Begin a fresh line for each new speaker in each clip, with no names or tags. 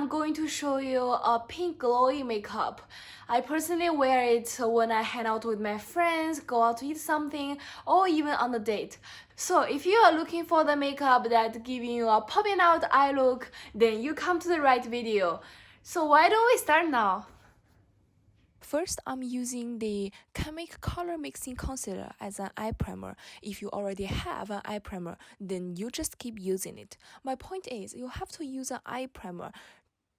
I'm going to show you a pink glowy makeup. I personally wear it when I hang out with my friends, go out to eat something, or even on a date. So if you are looking for the makeup that's giving you a popping out eye look, then you come to the right video. So why don't we start now?
First, I'm using the canmake color mixing concealer as an eye primer. If you already have an eye primer, then you just keep using it. My point is, you have to use an eye primer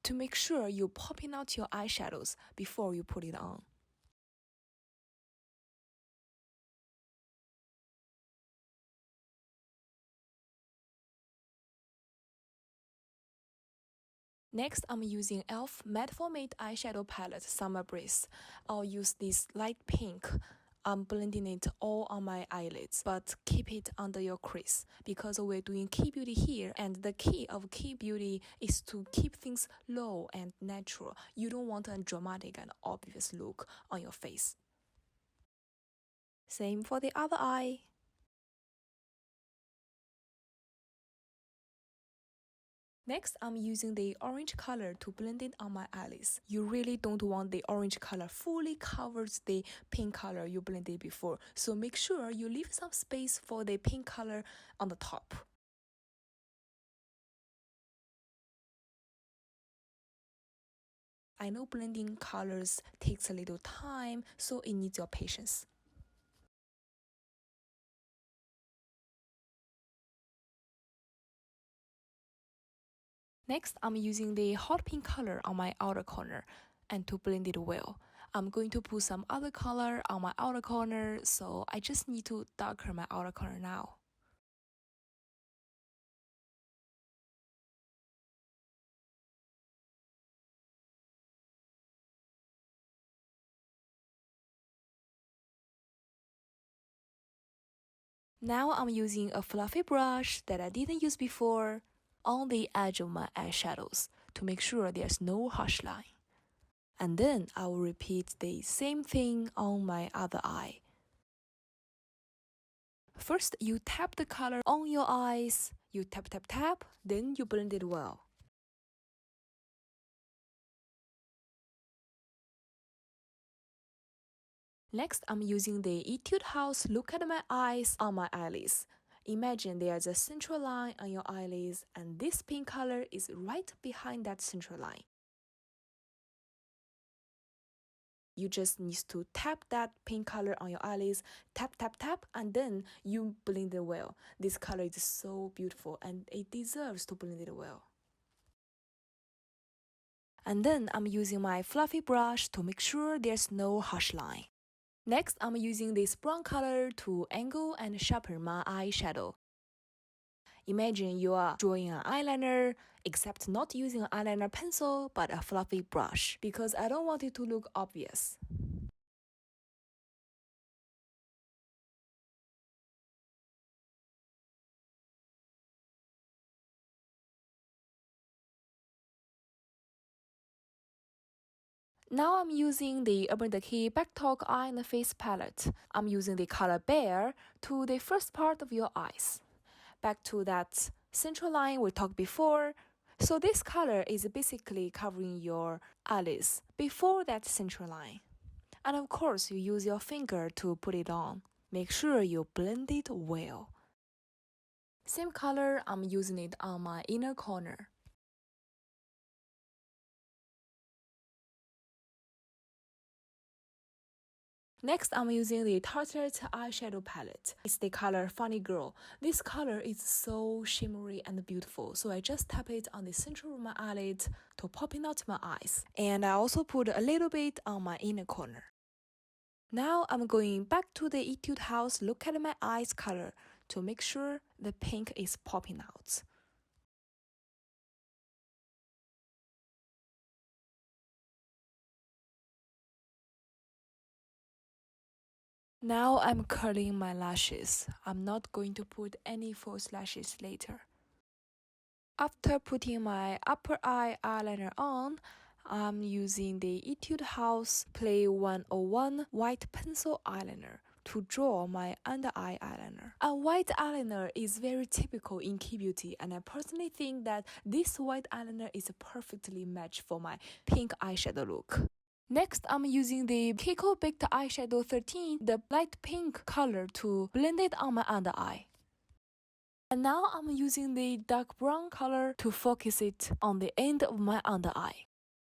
to make sure you're popping out your eyeshadows before you put it on. Next, I'm using e.l.f. Matte for Matte eyeshadow palette Summer Breeze. I'll use this light pink. I'm blending it all on my eyelids, but keep it under your crease because we're doing key beauty here, and the key of key beauty is to keep things low and natural. You don't want a dramatic and obvious look on your face. Same for the other eye. Next, I'm using the orange color to blend it on my eyelids. You really don't want the orange color fully covers the pink color you blended before, so make sure you leave some space for the pink color on the top. I know blending colors takes a little time, so it needs your patience. Next, I'm using the hot pink color on my outer corner, and to blend it well, I'm going to put some other color on my outer corner, so I just need to darken my outer corner now. Now I'm using a fluffy brush that I didn't use before on the edge of my eyeshadows to make sure there's no harsh line. And then I will repeat the same thing on my other eye. First, you tap the color on your eyes, you tap tap tap, then you blend it well. Next, I'm using the Etude House Look at My Eyes on my eyelids. Imagine there's a central line on your eyelids, and this pink color is right behind that central line. You just need to tap that pink color on your eyelids, tap, tap, tap, and then you blend it well. This color is so beautiful and it deserves to blend it well. And then I'm using my fluffy brush to make sure there's no harsh line. Next, I'm using this brown color to angle and sharpen my eyeshadow. Imagine you are drawing an eyeliner, except not using an eyeliner pencil, but a fluffy brush, because I don't want it to look obvious. Now I'm using the Urban Decay Backtalk Eye and Face palette. I'm using the color Bear to the first part of your eyes. Back to that central line we talked before. So this color is basically covering your eyelids before that central line. And of course, you use your finger to put it on. Make sure you blend it well. Same color, I'm using it on my inner corner. Next, I'm using the Tartelette eyeshadow palette. It's the color Funny Girl. This color is so shimmery and beautiful, so I just tap it on the center of my eyelid to popping out my eyes. And I also put a little bit on my inner corner. Now I'm going back to the Etude House Look at My Eyes color to make sure the pink is popping out. Now I'm curling my lashes. I'm not going to put any false lashes later. After putting my upper eye eyeliner on, I'm using the Etude House Play 101 white pencil eyeliner to draw my under eye eyeliner. A white eyeliner is very typical in Key Beauty, and I personally think that this white eyeliner is a perfectly match for my pink eyeshadow look. Next, I'm using the Kiko Baked Eyeshadow 13, the light pink color, to blend it on my under eye. And now I'm using the dark brown color to focus it on the end of my under eye.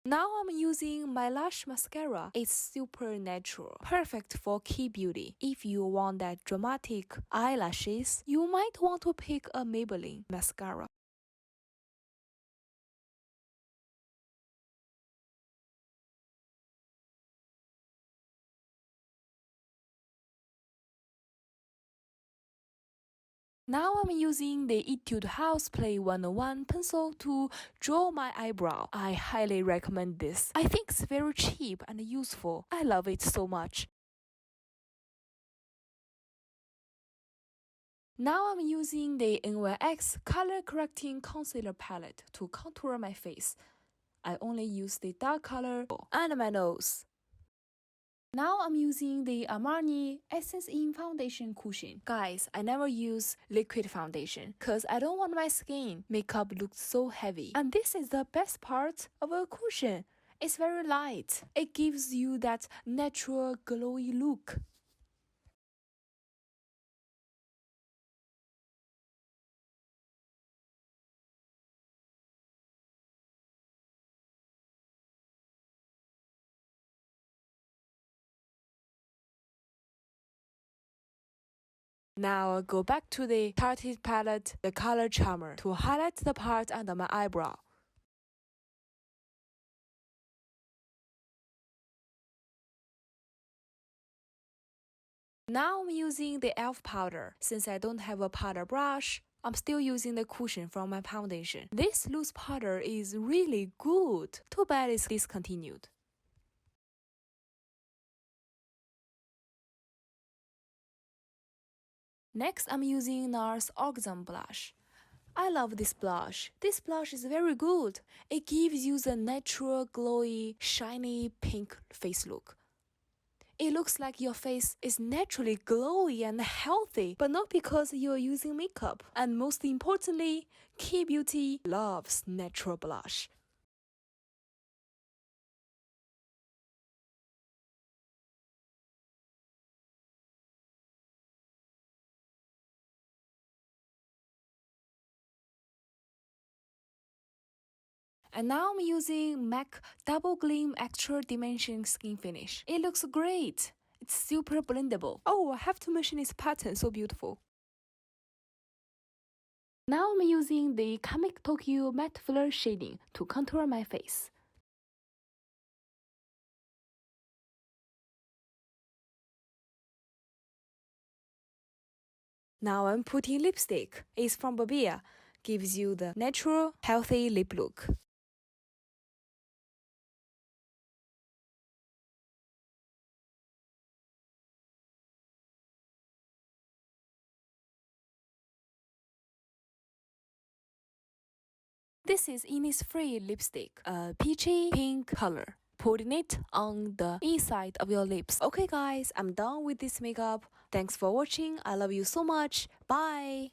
Now I'm using my lash mascara. It's super natural, perfect for Key Beauty. If you want that dramatic eyelashes, you might want to pick a Maybelline mascara. Now I'm using the Etude House Play 101 pencil to draw my eyebrow. I highly recommend this. I think it's very cheap and useful. I love it so much. Now I'm using the NYX Color Correcting Concealer Palette to contour my face. I only use the dark color and my nose. Now I'm using the Armani Essence In Foundation Cushion. Guys, I never use liquid foundation because I don't want my skin makeup look so heavy. And this is the best part of a cushion. It's very light. It gives you that natural glowy look. Now I'll go back to the Tarted palette, the color charmer, to highlight the part under my eyebrow. Now I'm using the e.l.f. powder. Since I don't have a powder brush, I'm still using the cushion from my foundation. This loose powder is really good. Too bad it's discontinued. Next, I'm using NARS Orgasm blush. I love this blush. This blush is very good. It gives you the natural, glowy, shiny pink face look. It looks like your face is naturally glowy and healthy, but not because you're using makeup. And most importantly, Key Beauty loves natural blush. And now I'm using MAC Double Gleam Extra Dimension Skin Finish. It looks great. It's super blendable. Oh, I have to mention its pattern, so beautiful. Now I'm using the canmake Tokyo Matte Fleur shading to contour my face. Now I'm putting lipstick. It's from bbia. Gives you the natural, healthy lip look. This is Innisfree lipstick, a peachy pink color. Putting it on the inside of your lips. Okay guys, I'm done with this makeup. Thanks for watching. I love you so much. Bye!